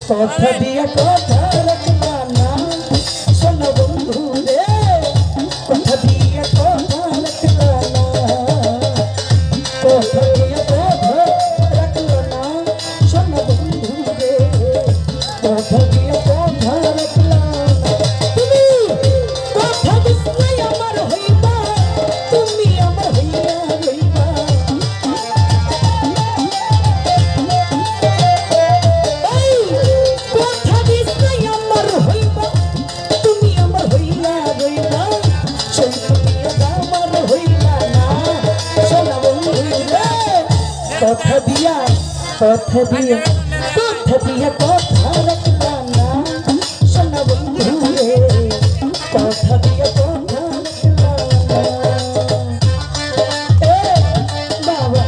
কথা দিয়া কথা রাখলা না শোনো বন্ধু রে কথা দিয়া কথা রাখলা না কথা দিয়া কথা রাখলা না শোনো বন্ধু রে কথা দিয়া কথা রাখলা না তুমি কথা দিলে আমার হইবা তুমি আমার হইয়া রইবা কথা দিয়া কথা দিয়া কথা দিয়া কথা রাখলা না শোনা বন্ধু রে কথা দিয়া কথা রাখলা না এ বাবা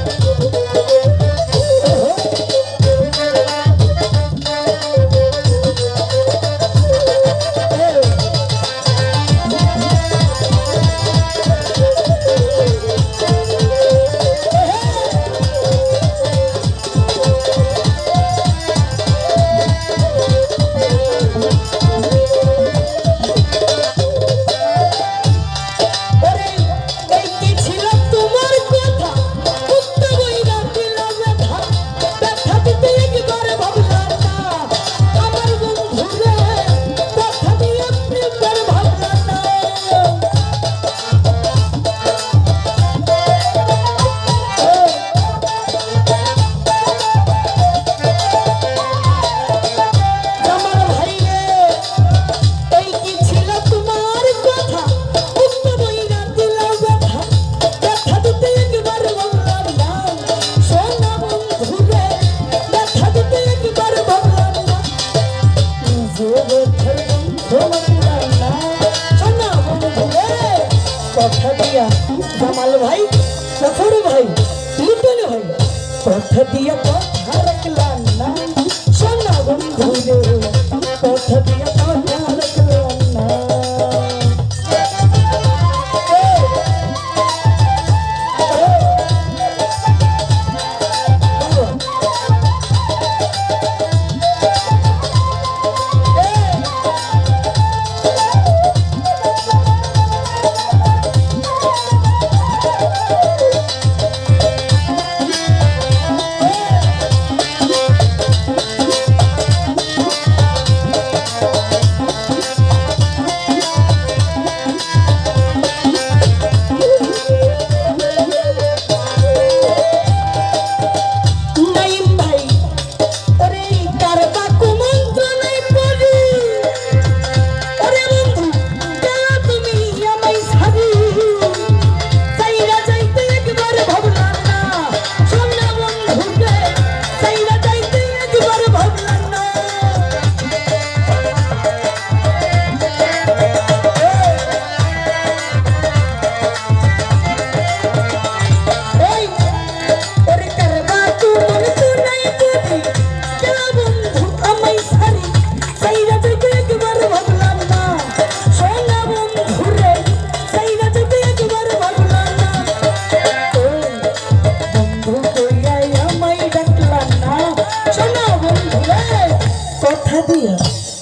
কথা দিয়া জামাল ভাই সফর ভাই লিটন ভাই কথা দিয়া কথা রাখলা না শোনা বন্ধু রে কথা দিয়া কথা রাখলা না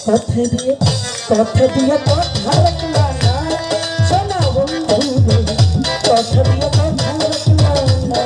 কথা দিয়ে কথা দিয়ে কথা রাখলা না শোনা বন্ধু কথা দিয়ে কথা রাখলা না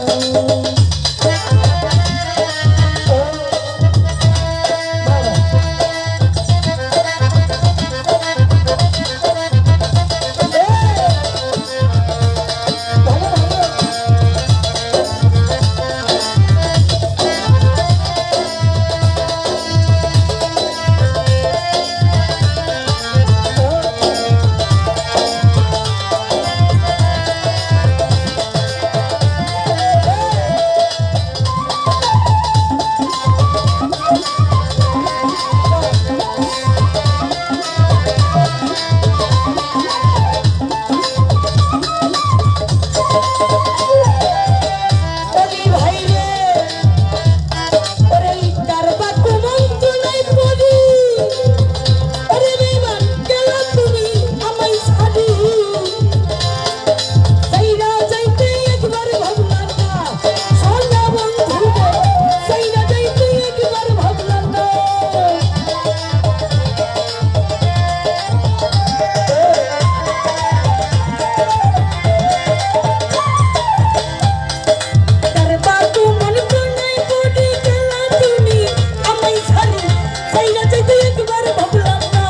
সাইরা যাইতে একবার ভাবলাম না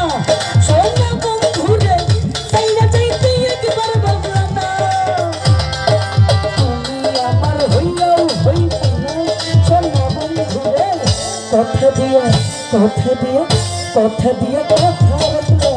সোনা বন্ধু রে সাইরা যাইতে একবার ভাবলাম না তুমি আমার হইয়াও হইবে না সোনা বন্ধু রে কথা দিয়ে কথা রাখলাম